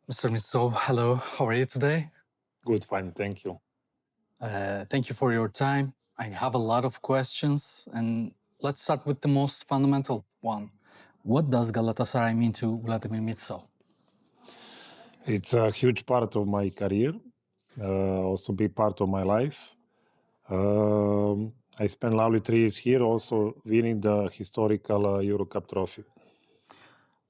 Mr. Mitso, hello. How are you today? Good, fine, thank you. Thank you for your time. I have a lot of questions, and let's start with the most fundamental one. What does Galatasaray mean to Vladimir Mitso? It's a huge part of my career, also big part of my life. I spent lovely 3 years here, also winning the historical Euro Cup trophy.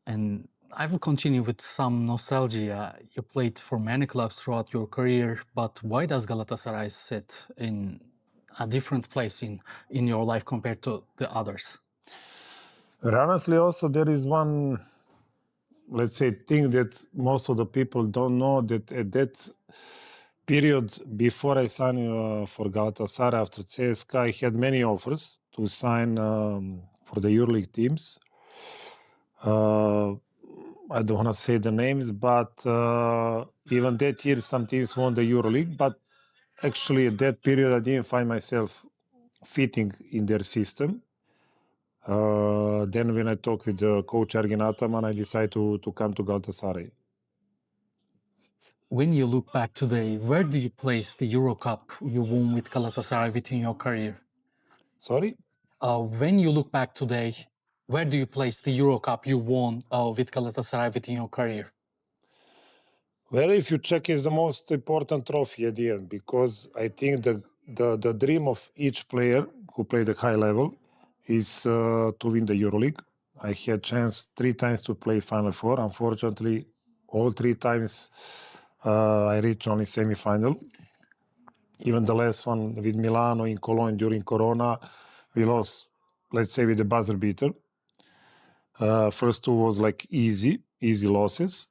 And I will continue with some nostalgia. You played for many clubs throughout your career, but why does Galatasaray sit in a different place in your life compared to the others? But honestly, also there is one, let's say, thing that most of the people don't know, that at that period before I signed for Galatasaray after CSKA, I had many offers to sign for the EuroLeague teams. I don't want to say the names, but even that year some teams won the EuroLeague, but actually at that period I didn't find myself fitting in their system. Then when I talked with the coach Ergin Ataman, I decided to come to Galatasaray. When you look back today, where do you place the Euro Cup you won with Galatasaray within your career? Sorry? When you look back today, where do you place the Euro Cup you won with Galatasaray within your career? Well, if you check, it's the most important trophy at the end, because I think the dream of each player who played at high level is to win the EuroLeague. I had chance 3 times to play Final Four. Unfortunately, all 3 times I reached only semi-final. Even the last one with Milano in Cologne during Corona, we lost, let's say, with the buzzer beater. First 2 was like easy losses.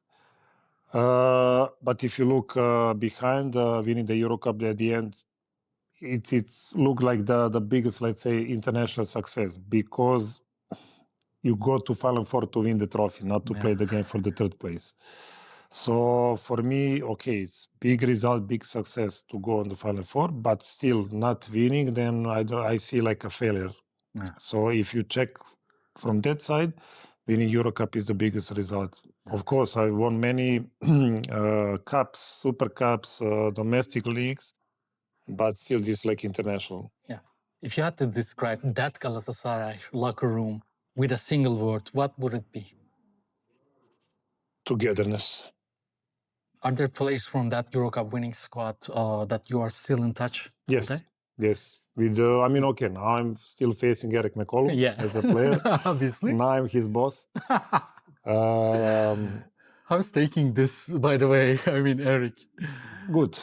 But if you look behind winning the Euro Cup at the end, it's looked like the biggest, let's say, international success, because you go to Final Four to win the trophy, not to play the game for the 3rd place. So for me, okay, it's big result, big success to go on the Final Four, but still not winning, then I see like a failure. Yeah. So if you check from that side, winning Euro Cup is the biggest result. Of course, I won many cups, super cups, domestic leagues, but still this like international. Yeah. If you had to describe that Galatasaray locker room with a single word, what would it be? Togetherness. Are there players from that Euro Cup winning squad that you are still in touch Yes, today? yes. With I mean, okay, now I'm still facing Eric McCollum as a player. Obviously. Now I'm his boss. How's taking this, by the way? I mean, Eric. Good.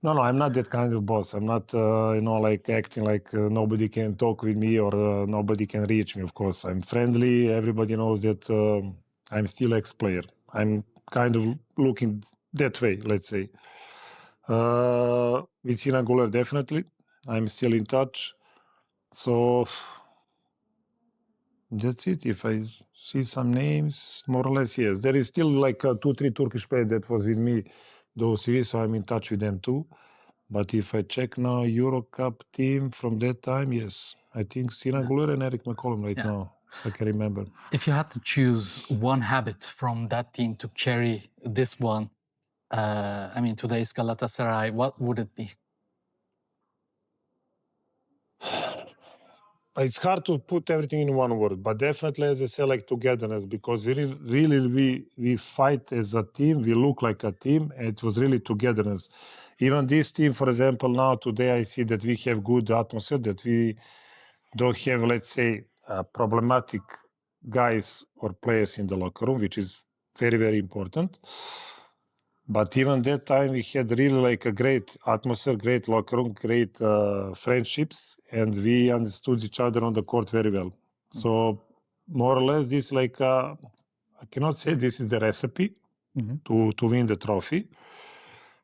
No, I'm not that kind of boss. I'm not, like acting like nobody can talk with me or nobody can reach me. Of course, I'm friendly. Everybody knows that I'm still ex-player. I'm kind of looking that way, let's say. With Sinan Guler, definitely. I'm still in touch. So that's it. If I see some names, more or less, yes. There is still like 2-3 Turkish players that was with me those years, so I'm in touch with them too. But if I check now Euro Cup team from that time, yes, I think Sinan Guler and Eric McCollum right now, if I can remember. If you had to choose one habit from that team to carry this one, today's Galatasaray, what would it be? It's hard to put everything in one word, but definitely, as I say, like togetherness, because we fight as a team, we look like a team, and it was really togetherness. Even this team, for example, now today I see that we have good atmosphere, that we don't have, let's say, problematic guys or players in the locker room, which is very, very important. But even that time, we had really like a great atmosphere, great locker room, great friendships, and we understood each other on the court very well. So more or less, this like I cannot say this is the recipe to win the trophy,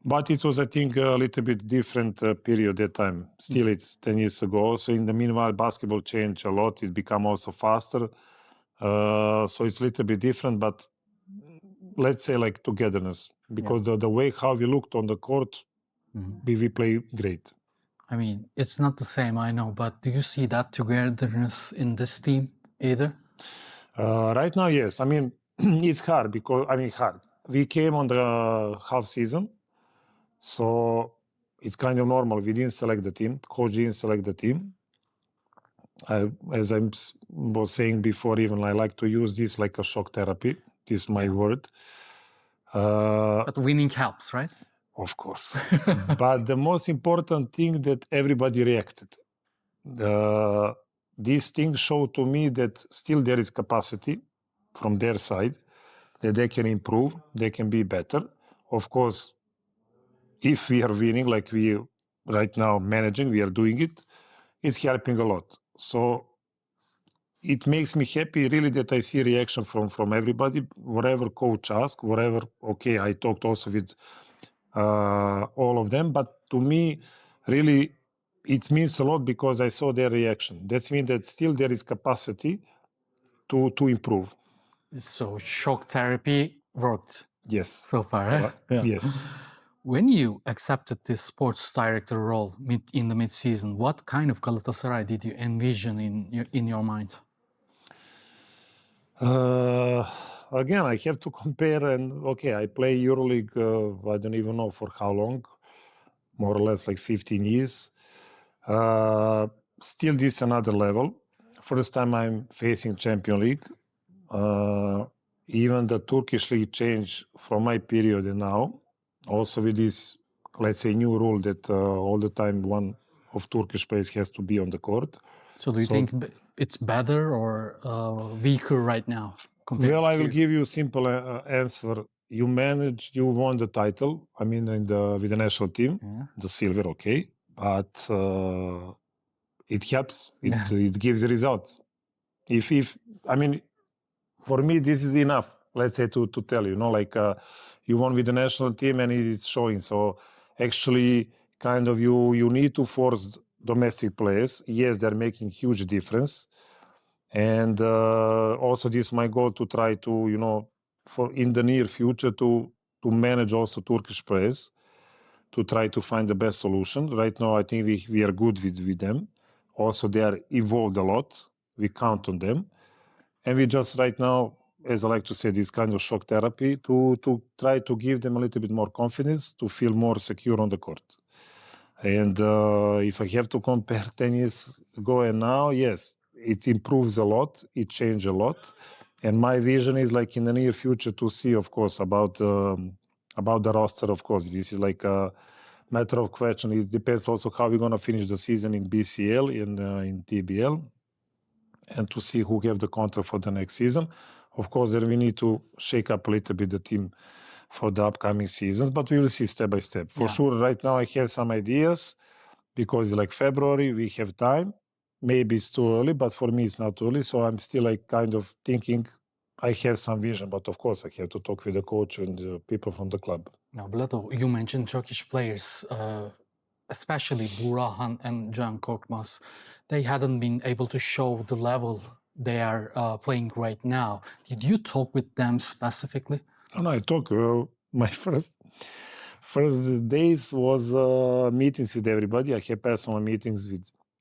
but it was, I think, a little bit different period that time. Still, it's 10 years ago. So in the meanwhile, basketball changed a lot. It became also faster. So it's a little bit different, but let's say like togetherness, because the way how we looked on the court, we play great. I mean, it's not the same, I know, but do you see that togetherness in this team either? Right now, yes. I mean, it's hard because, hard. We came on the half season, so it's kind of normal. We didn't select the team. Coach didn't select the team. As I was saying before, even I like to use this like a shock therapy. This is my word. But winning helps, right? Of course. But the most important thing that everybody reacted. These things show to me that still there is capacity from their side, that they can improve, they can be better. Of course, if we are winning like we right now managing, we are doing it, it's helping a lot. So it makes me happy really that I see reaction from everybody, whatever coach asks, whatever. Okay, I talked also with all of them, but to me, really, it means a lot because I saw their reaction. That means that still there is capacity to improve. So shock therapy worked Yes. so far. Eh? Yeah. Yes. When you accepted this sports director role in the mid-season, what kind of Galatasaray did you envision in your mind? Again, I have to compare, and okay, I play EuroLeague, I don't even know for how long, more or less like 15 years. Still, this is another level. First time I'm facing Champions League. Even the Turkish league changed from my period and now. Also with this, let's say, new rule that all the time one of Turkish players has to be on the court. So do you think it's better or weaker right now? Well, I will give you a simple answer. You managed, you won the title. I mean, with the national team, the silver, okay, but it helps. It gives results. If I mean, for me, this is enough. Let's say to tell you, like you won with the national team and it is showing. So actually, kind of you need to force domestic players. Yes, they're making huge difference. And also this is my goal to try to, for in the near future to manage also Turkish players, to try to find the best solution. Right now, I think we are good with them. Also, they are evolved a lot. We count on them. And we just right now, as I like to say, this kind of shock therapy to try to give them a little bit more confidence, to feel more secure on the court. And if I have to compare 10 years ago and now, yes, it improves a lot. It changed a lot. And my vision is like in the near future to see, of course, about the roster. Of course, this is like a matter of question. It depends also how we're going to finish the season in BCL, in TBL, and to see who have the contract for the next season. Of course, then we need to shake up a little bit the team for the upcoming seasons, but we will see step by step. For sure, right now I have some ideas because like February, we have time. Maybe it's too early, but for me, it's not too early. So I'm still like kind of thinking I have some vision, but of course I have to talk with the coach and the people from the club. Now, Blato, you mentioned Turkish players, especially Burhan and Can Korkmaz. They hadn't been able to show the level they are playing right now. Did you talk with them specifically? No, I talk. My first days was meetings with everybody. I had personal meetings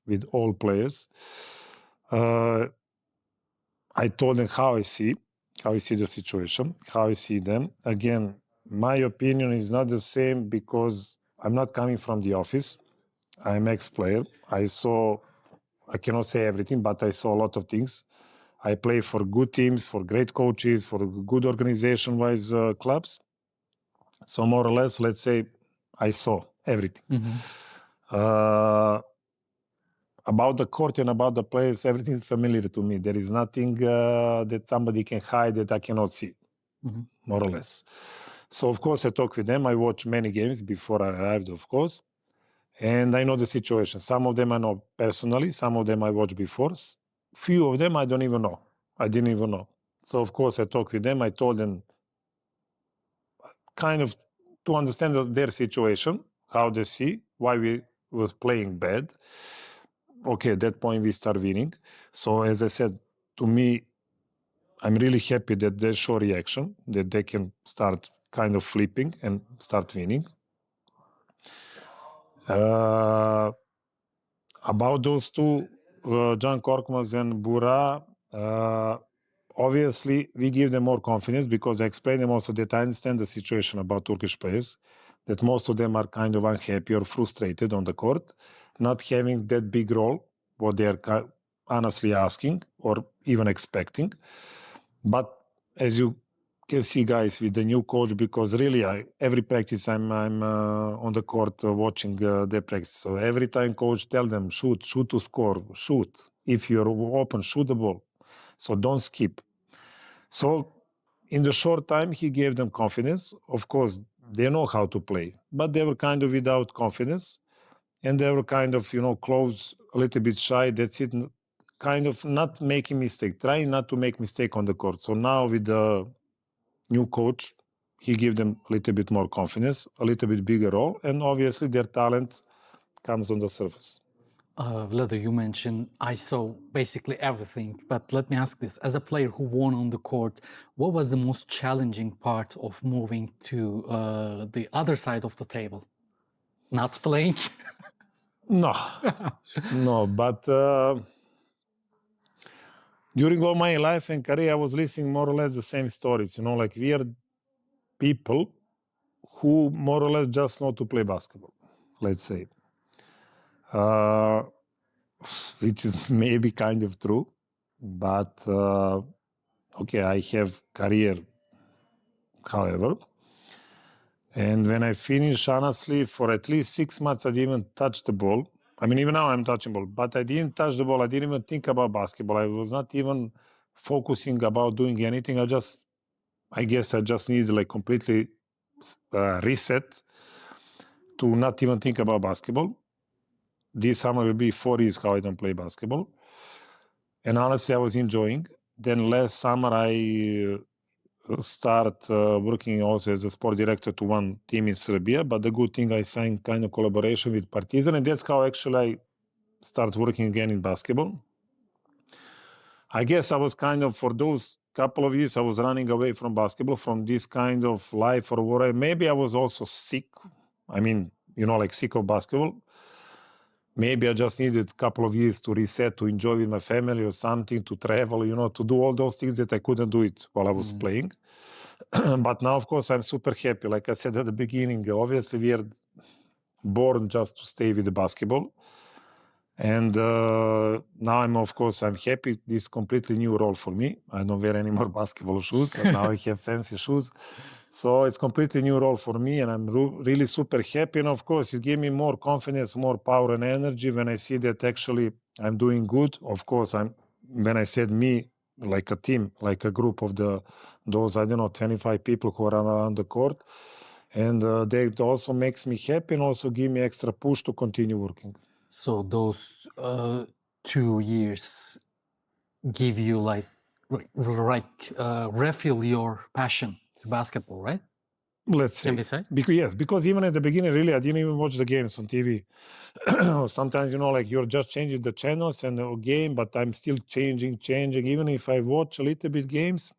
with all players. I told them how I see the situation, how I see them. Again, my opinion is not the same because I'm not coming from the office. I'm ex-player. I cannot say everything, but I saw a lot of things. I play for good teams, for great coaches, for good organization-wise clubs. So more or less, let's say, I saw everything. About the court and about the players, everything is familiar to me. There is nothing that somebody can hide that I cannot see, more or less. So, of course, I talk with them. I watch many games before I arrived, of course. And I know the situation. Some of them I know personally. Some of them I watched before. Few of them I don't even know. I didn't even know. So, of course, I talk with them. I told them kind of to understand their situation, how they see, why we was playing bad. Okay, at that point we start winning. So as I said, to me, I'm really happy that they show reaction, that they can start kind of flipping and start winning. About those two, Can Korkmaz and Bura, obviously, we give them more confidence because I explain them also that I understand the situation about Turkish players, that most of them are kind of unhappy or frustrated on the court, not having that big role, what they are honestly asking or even expecting. But as you can see, guys, with the new coach, because really every practice I'm on the court watching their practice. So every time coach tell them, shoot to score, shoot. If you're open, shoot the ball. So don't skip. So in the short time, he gave them confidence. Of course, they know how to play, but they were kind of without confidence. And they were kind of, close, a little bit shy. That's it. Kind of not making mistake, trying not to make mistake on the court. So now with the new coach, he gave them a little bit more confidence, a little bit bigger role, and obviously their talent comes on the surface. Vlado, you mentioned I saw basically everything, but let me ask this. As a player who won on the court, what was the most challenging part of moving to the other side of the table? Not playing? No, no, but during all my life and career, I was listening more or less the same stories, like we are people who more or less just know to play basketball, let's say. Which is maybe kind of true, but okay, I have career, however. And when I finish, honestly, for at least 6 months, I didn't even touch the ball. I mean, even now I'm touching ball, but I didn't touch the ball. I didn't even think about basketball. I was not even focusing about doing anything. I guess I just needed like completely reset to not even think about basketball. This summer will be 4 years how I don't play basketball. And honestly, I was enjoying. Then last summer, I start working also as a sport director to one team in Serbia. But the good thing, I signed kind of collaboration with Partizan, and that's how actually I start working again in basketball. I guess I was kind of, for those couple of years, I was running away from basketball, from this kind of life or whatever. Maybe I was also sick. I mean, like sick of basketball. Maybe I just needed a couple of years to reset, to enjoy with my family or something, to travel, to do all those things that I couldn't do it while I was playing. But now, of course, I'm super happy. Like I said at the beginning, obviously we are born just to stay with the basketball. And now I'm happy. This completely new role for me. I don't wear any more basketball shoes. Now I have fancy shoes. So it's completely new role for me, and I'm really super happy. And of course, it gave me more confidence, more power and energy when I see that actually I'm doing good. Of course, when I said me, like a team, like a group of those 25 people who are around the court, and that also makes me happy and also give me extra push to continue working. So those 2 years give you refuel your passion to basketball, right? Let's say. Can we say? Because even at the beginning, really, I didn't even watch the games on TV. Sometimes, you're just changing the channels and the game, but I'm still changing. Even if I watch a little bit games,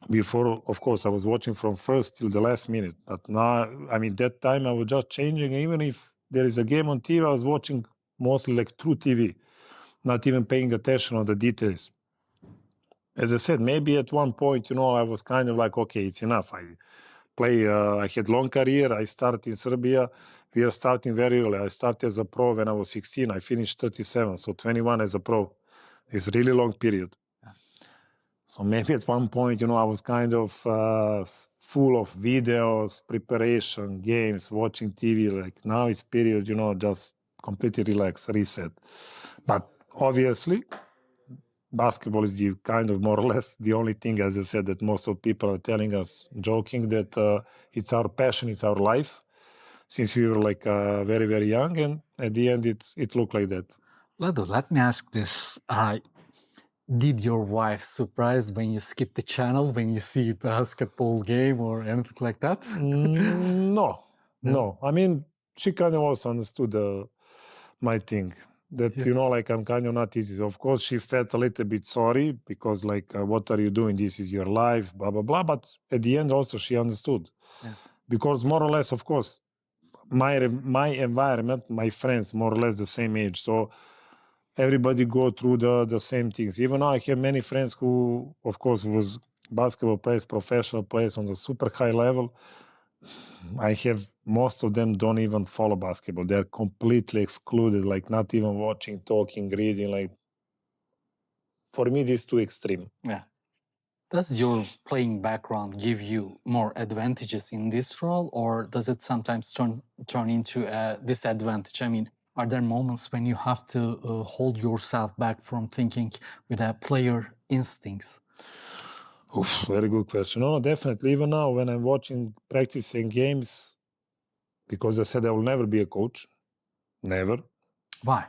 before, of course, I was watching from first till the last minute. But now, that time I was just changing. Even if there is a game on TV, I was watching mostly like through TV, not even paying attention on the details. As I said, maybe at one point, I was kind of like, okay, it's enough. I had long career. I started in Serbia. We are starting very early. I started as a pro when I was 16. I finished 37, so 21 as a pro. It's a really long period. Yeah. So maybe at one point, I was kind of full of videos, preparation, games, watching TV. Like now it's period, just completely relax, reset. But obviously, basketball is the kind of more or less the only thing, as I said, that most of people are telling us, joking, that it's our passion, it's our life, since we were like very, very young, and at the end it looked like that. Vlado, let me ask this. Did your wife surprise when you skip the channel, when you see a basketball game or anything like that? No. She kind of also understood my thing. That, I'm kind of not easy. Of course, she felt a little bit sorry because, what are you doing? This is your life, blah, blah, blah. But at the end, also, she understood. Yeah. Because more or less, of course, my environment, my friends, more or less the same age. So everybody go through the same things. Even now I have many friends who, of course, was basketball players, professional players on the super high level. I have most of them don't even follow basketball. They're completely excluded, like not even watching, talking, reading. Like, for me, this is too extreme. Yeah. Does your playing background give you more advantages in this role, or does it sometimes turn into a disadvantage? I mean, are there moments when you have to hold yourself back from thinking with a player instincts? Oof, very good question. No, definitely. Even now, when I'm watching practicing games, because I said I will never be a coach. Never. Why?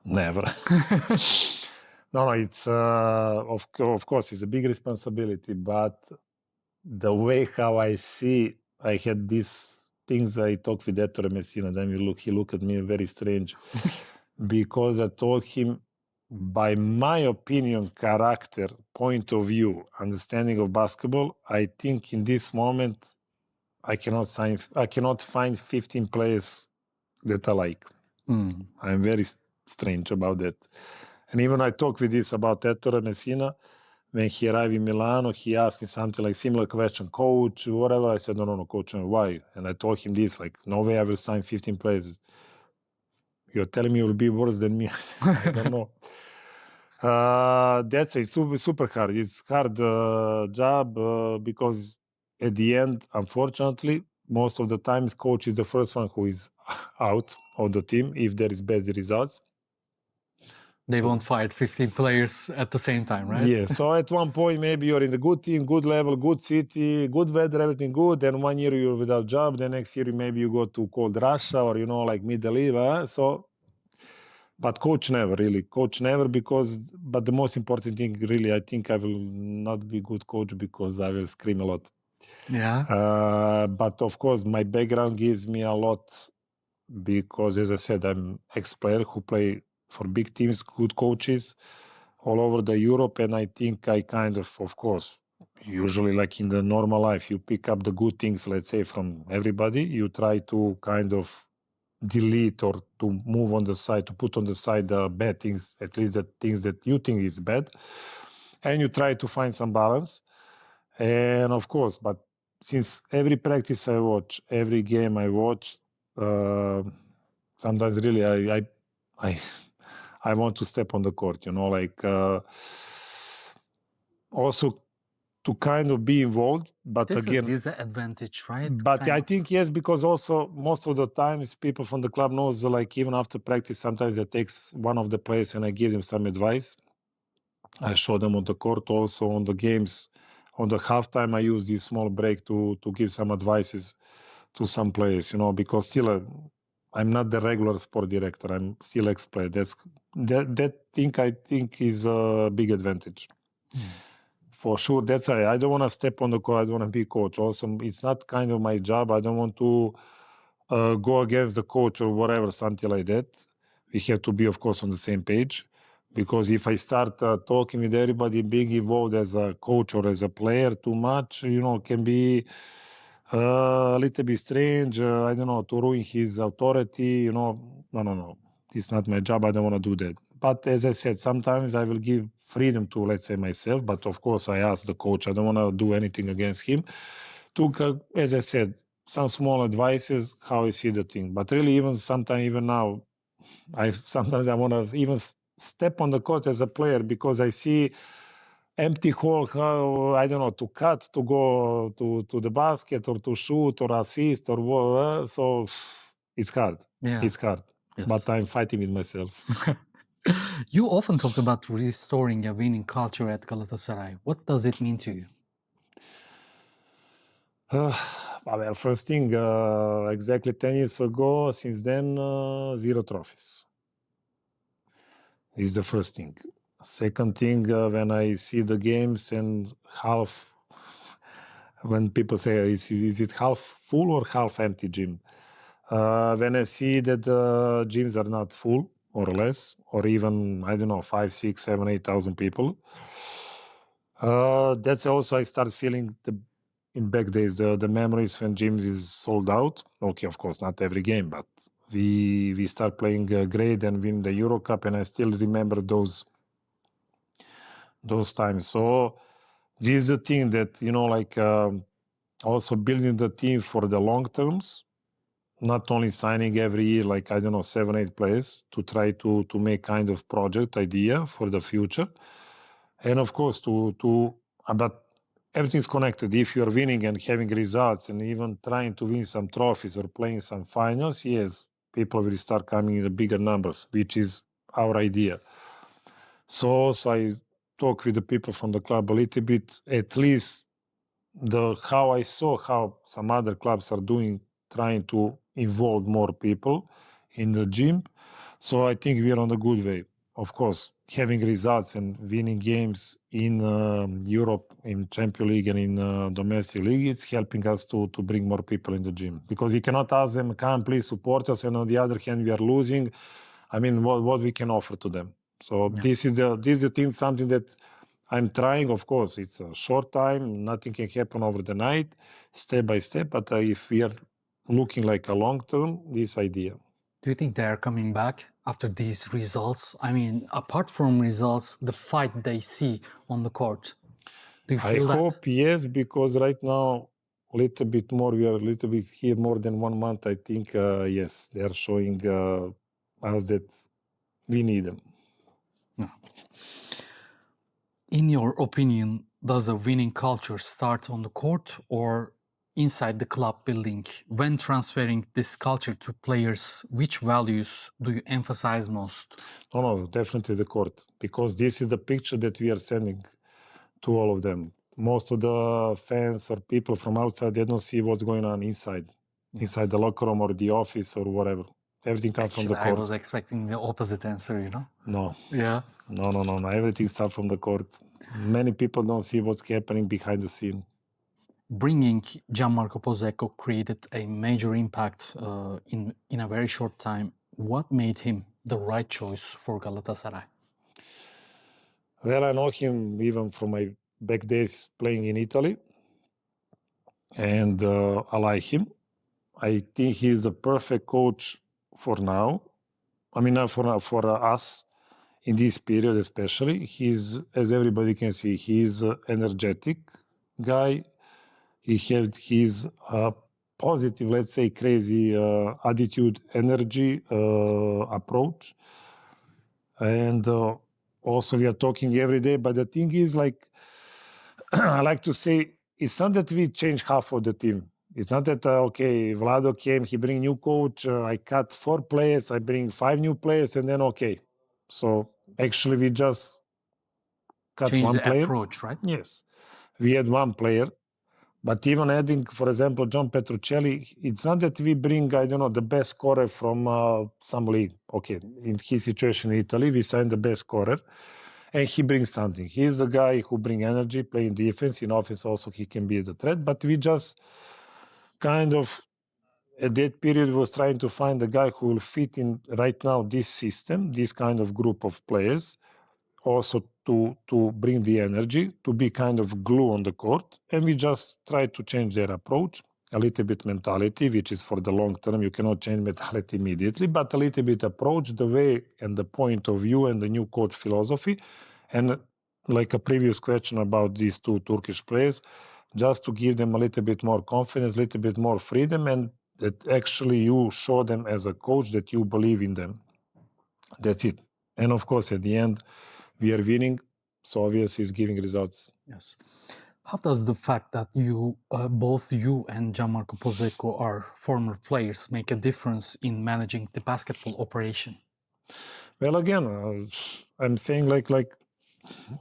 Never. No, it's of course it's a big responsibility, but the way how I see, I had these things. I talked with Ettore Messina, then he looked at me very strange because I told him, by my opinion, character, point of view, understanding of basketball, I think in this moment I cannot find 15 players that I like. I'm very strange about that. And even I talked with this about Ettore Messina. When he arrived in Milano, he asked me something like similar question, coach, whatever. I said, no, coach, why? And I told him this, like, no way I will sign 15 players. You're telling me it will be worse than me? I don't know. That's a super hard. It's hard job because at the end, unfortunately, most of the times coach is the first one who is out of the team if there is bad results. They won't fire 15 players at the same time, right? Yeah, so at one point maybe you're in the good team, good level, good city, good weather, everything good. Then 1 year you're without job. The next year maybe you go to cold Russia or, like Middle East. But coach never, really. Coach never but the most important thing, really, I think I will not be good coach because I will scream a lot. Yeah. But of course, my background gives me a lot because, as I said, I'm ex-player who play for big teams, good coaches all over the Europe. And I think I kind of course, usually like in the normal life, you pick up the good things, let's say, from everybody. You try to kind of delete or to move on the side, to put on the side the bad things, at least the things that you think is bad. And you try to find some balance. And of course, but since every practice I watch, every game I watch, sometimes really I want to step on the court, also to kind of be involved, but This again, is the advantage, right? But I think yes, because also most of the times people from the club knows, like even after practice, sometimes I takes one of the players and I give them some advice. I show them on the court, also on the games, on the halftime. I use this small break to give some advices to some players, because still I'm not the regular sport director. I'm still ex-player. That thing I think is a big advantage. For sure, that's why I don't want to step on the court. I don't want to be coach. Also, it's not kind of my job. I don't want to go against the coach or whatever, something like that. We have to be, of course, on the same page. Because if I start talking with everybody, being involved as a coach or as a player too much, can be a little bit strange. I don't know, to ruin his authority. No. It's not my job. I don't want to do that. But as I said, sometimes I will give freedom to, let's say, myself. But of course, I ask the coach. I don't want to do anything against him. As I said, some small advices, how I see the thing. But really, even now, sometimes I want to even step on the court as a player because I see empty hole, how, I don't know, to cut, to go to the basket or to shoot or assist or whatever. So it's hard. Yeah. It's hard. Yes. But I'm fighting with myself. You often talk about restoring a winning culture at Galatasaray. What does it mean to you? Well, first thing, exactly 10 years ago, since then, 0 trophies. Is the first thing. Second thing, when I see the games and when people say, is it half full or half empty gym? When I see that the gyms are not full or less, or even, I don't know, 5, 6, 7, 8,000 people, that's also I start feeling in back days, the memories when gyms is sold out. Okay, of course, not every game, but we start playing great and win the Euro Cup, and I still remember those times. So this is the thing that, also building the team for the long terms, not only signing every year, 7, 8 players to try to make kind of project idea for the future. And of course, but everything's connected. If you're winning and having results and even trying to win some trophies or playing some finals, yes, people will start coming in the bigger numbers, which is our idea. So also I talk with the people from the club a little bit, at least how I saw how some other clubs are doing, trying to involve more people in the gym. So I think we're on a good way. Of course, having results and winning games in Europe, in Champions League and in domestic league, it's helping us to bring more people in the gym. Because we cannot ask them, come please support us, and on the other hand, we are losing. I mean, what we can offer to them. So this is the thing, something that I'm trying. Of course, it's a short time. Nothing can happen over the night, step by step. But if we are looking like a long term, this idea. Do you think they are coming back after these results? I mean, apart from results, the fight they see on the court. Do you feel that? I hope yes, because right now, a little bit more, we are a little bit here more than 1 month. I think, yes, they are showing us that we need them. Yeah. In your opinion, does a winning culture start on the court or inside the club building? When transferring this culture to players, which values do you emphasize most? No, definitely the court, because this is the picture that we are sending to all of them. Most of the fans or people from outside, they don't see what's going on inside the locker room or the office or whatever. Everything comes from the court. I was expecting the opposite answer, you know? No. Yeah. No. Everything starts from the court. Many people don't see what's happening behind the scene. Bringing Gianmarco Pozzecco created a major impact in a very short time. What made him the right choice for Galatasaray? Well, I know him even from my back days playing in Italy, and I like him. I think he's the perfect coach for now. I mean, for us in this period especially. He's, as everybody can see, he's an energetic guy. He has his positive, let's say, crazy attitude, energy, approach. And also we are talking every day. But the thing is, I like to say, it's not that we change half of the team. It's not that, okay, Vlado came, he bring new coach, I cut 4 players, I bring 5 new players, and then okay. So actually we just cut Change one the player. Approach, right? Yes. We had 1 player. But even adding, for example, John Petruccelli, it's not that we bring, the best scorer from some league. Okay, in his situation in Italy, we signed the best scorer, and he brings something. He's the guy who brings energy, playing defense. In offense also, he can be the threat. But we just kind of, at that period, was trying to find a guy who will fit in right now this system, this kind of group of players, also to bring the energy, to be kind of glue on the court. And we just try to change their approach, a little bit mentality, which is for the long term. You cannot change mentality immediately, but a little bit approach, the way and the point of view and the new coach philosophy. And like a previous question about these 2 Turkish players, just to give them a little bit more confidence, a little bit more freedom, and that actually you show them as a coach that you believe in them. That's it. And of course, at the end, we are winning, so obviously it's giving results. Yes. How does the fact that both you and Gianmarco Pozzecco are former players make a difference in managing the basketball operation? Well, again, I'm saying like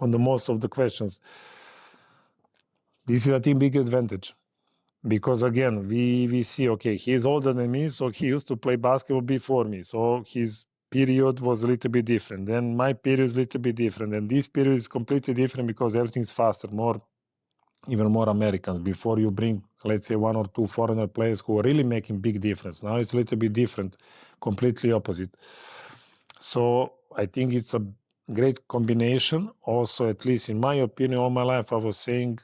on the most of the questions, this is a team big advantage. Because again, we see, okay, he's older than me, so he used to play basketball before me. So his period was a little bit different. Then my period is a little bit different. And this period is completely different because everything's faster, even more Americans. Before you bring, let's say, 1 or 2 foreigner players who are really making big difference. Now it's a little bit different, completely opposite. So I think it's a great combination. Also, at least in my opinion, all my life I was saying,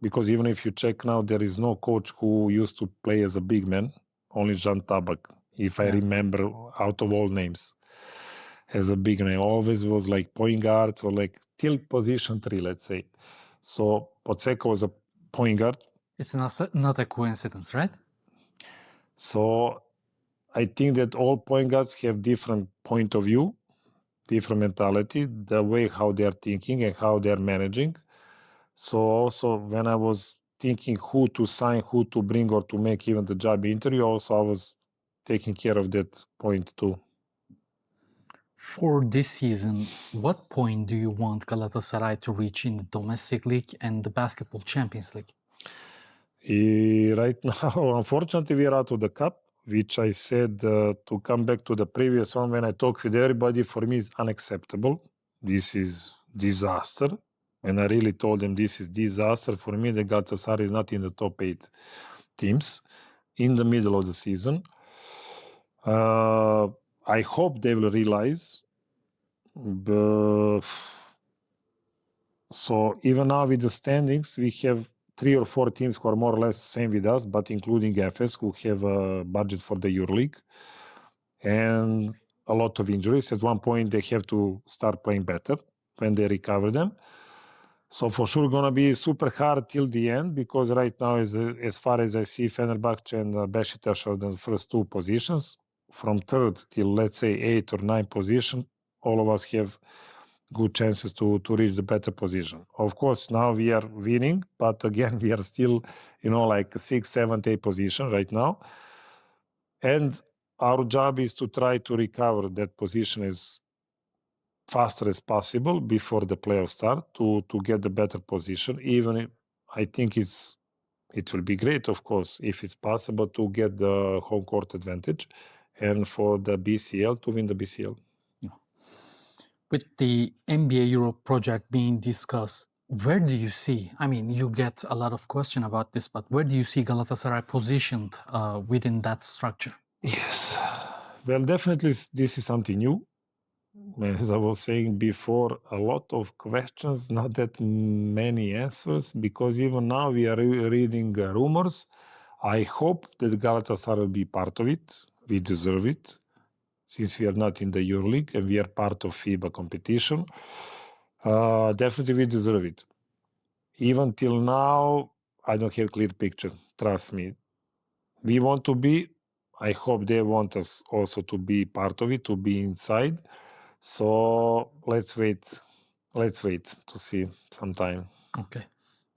because even if you check now, there is no coach who used to play as a big man, only Jan Tabak. if I Yes. remember out of all names as a big name. Always was like point guard or like till position 3, let's say. So Podseka was a point guard. It's not a coincidence, right? So I think that all point guards have different point of view, different mentality, the way how they are thinking and how they are managing. So also when I was thinking who to sign, who to bring or to make even the job interview, also I was taking care of that point too. For this season, what point do you want Galatasaray to reach in the domestic league and the basketball Champions League? Right now, unfortunately, we are out of the cup, which I said to come back to the previous one when I talked with everybody, for me is unacceptable. This is disaster. And I really told them this is disaster. For me, the Galatasaray is not in the top 8 teams in the middle of the season. I hope they will realize. So even now with the standings, we have 3 or 4 teams who are more or less same with us, but including FS, who have a budget for the EuroLeague. And a lot of injuries. At one point, they have to start playing better when they recover them. So for sure, going to be super hard till the end, because right now, as far as I see, Fenerbahce and Beşiktaş are the first 2 positions. From 3rd till, let's say, 8th or 9th position, all of us have good chances to reach the better position. Of course, now we are winning, but again, we are still, like 6th, 7th, 8th position right now. And our job is to try to recover that position as faster as possible before the playoffs start to get the better position. Even if I think it will be great, of course, if it's possible to get the home court advantage and for the BCL to win the BCL. With the NBA Europe project being discussed, where do you see, I mean, you get a lot of questions about this, but where do you see Galatasaray positioned within that structure? Yes. Well, definitely this is something new. As I was saying before, a lot of questions, not that many answers, because even now we are reading rumors. I hope that Galatasaray will be part of it. We deserve it, since we are not in the EuroLeague and we are part of FIBA competition. Definitely we deserve it. Even till now, I don't have a clear picture. Trust me. We want to be. I hope they want us also to be part of it, to be inside. So let's wait to see sometime. Okay.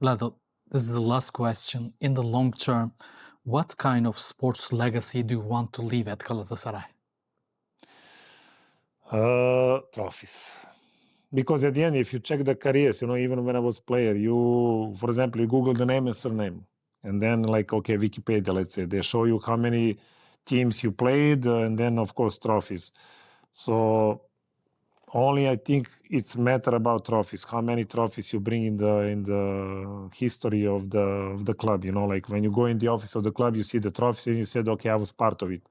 Vlado, this is the last question. In the long term, what kind of sports legacy do you want to leave at Galatasaray? Trophies. Because at the end, if you check the careers, even when I was player, for example, you Google the name and surname. And then Wikipedia, let's say, they show you how many teams you played, and then, of course, trophies. So only I think it's matter about trophies, how many trophies you bring in the history of the club. Like when you go in the office of the club, you see the trophies and you said, okay, I was part of it.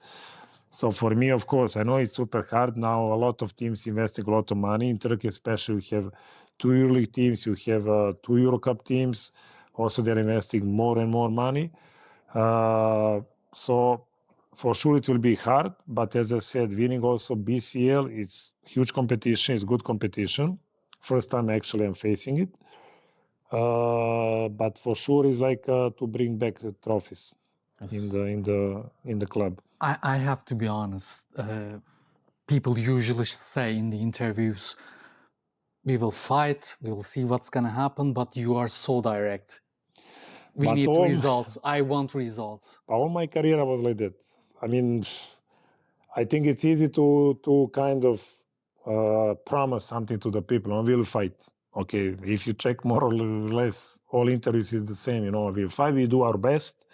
So for me, of course, I know it's super hard now. A lot of teams investing a lot of money in Turkey, especially. You have 2 EuroLeague teams, you have 2 Eurocup teams. Also, they're investing more and more money. So for sure it will be hard, but as I said, winning also BCL, it's huge competition, it's good competition. First time actually I'm facing it. But for sure it's like to bring back the trophies. Yes. in the club. I have to be honest. People usually say in the interviews, we will fight, we'll see what's gonna happen, but you are so direct. We need results. I want results. All my career I was like that. I mean, I think it's easy to kind of promise something to the people. We will fight. Okay, if you check more or less, all interviews is the same. We will fight. We do our best.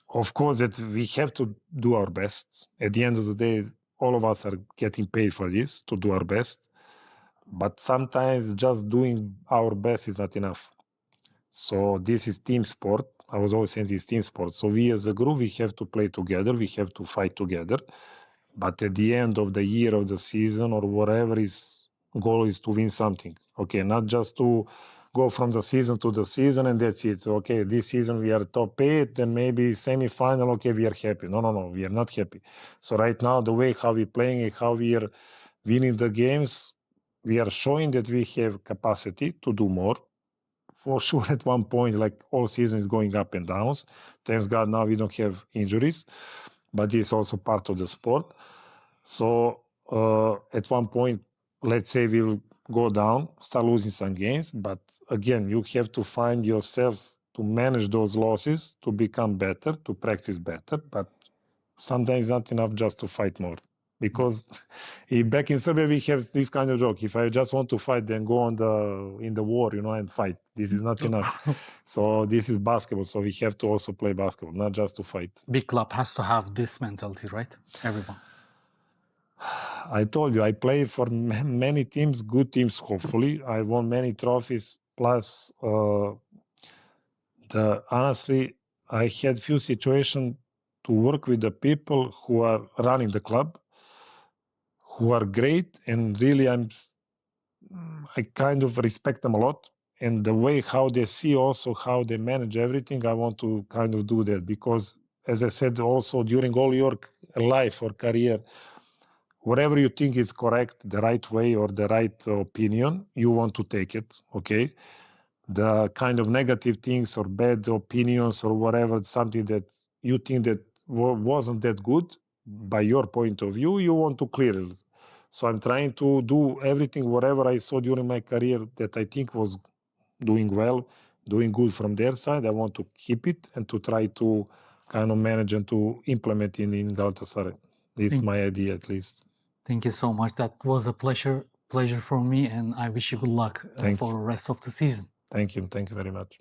Of course, that we have to do our best. At the end of the day, all of us are getting paid for this, to do our best. But sometimes just doing our best is not enough. So this is team sport. I was always saying this team sport. So we as a group, we have to play together. We have to fight together. But at the end of the year, of the season, or whatever goal is to win something. Okay, not just to go from the season to the season and that's it. Okay, this season we are top 8, then maybe semi-final, okay, we are happy. No, we are not happy. So right now, the way how we're playing and how we are winning the games, we are showing that we have capacity to do more. For sure, at one point, like all season is going up and downs. Thanks God now we don't have injuries, but this is also part of the sport. So at one point, let's say we'll go down, start losing some games, but again, you have to find yourself to manage those losses, to become better, to practice better, but sometimes it's not enough just to fight more. Because back in Serbia, we have this kind of joke. If I just want to fight, then go in the war, and fight. This is not enough. So this is basketball. So we have to also play basketball, not just to fight. Big club has to have this mentality, right? Everyone. I told you, I play for many teams, good teams, hopefully. I won many trophies. Plus, honestly, I had few situations to work with the people who are running the club, who are great, and really I kind of respect them a lot. And the way how they see also how they manage everything, I want to kind of do that. Because as I said, also during all your life or career, whatever you think is correct, the right way or the right opinion, you want to take it, okay? The kind of negative things or bad opinions or whatever, something that you think that wasn't that good by your point of view, you want to clear it. So I'm trying to do everything, whatever I saw during my career that I think was doing well, doing good from their side, I want to keep it and to try to kind of manage and to implement it in Galatasaray. This is my idea, at least. Thank you so much. That was a pleasure for me, and I wish you good luck for the rest of the season. Thank you very much.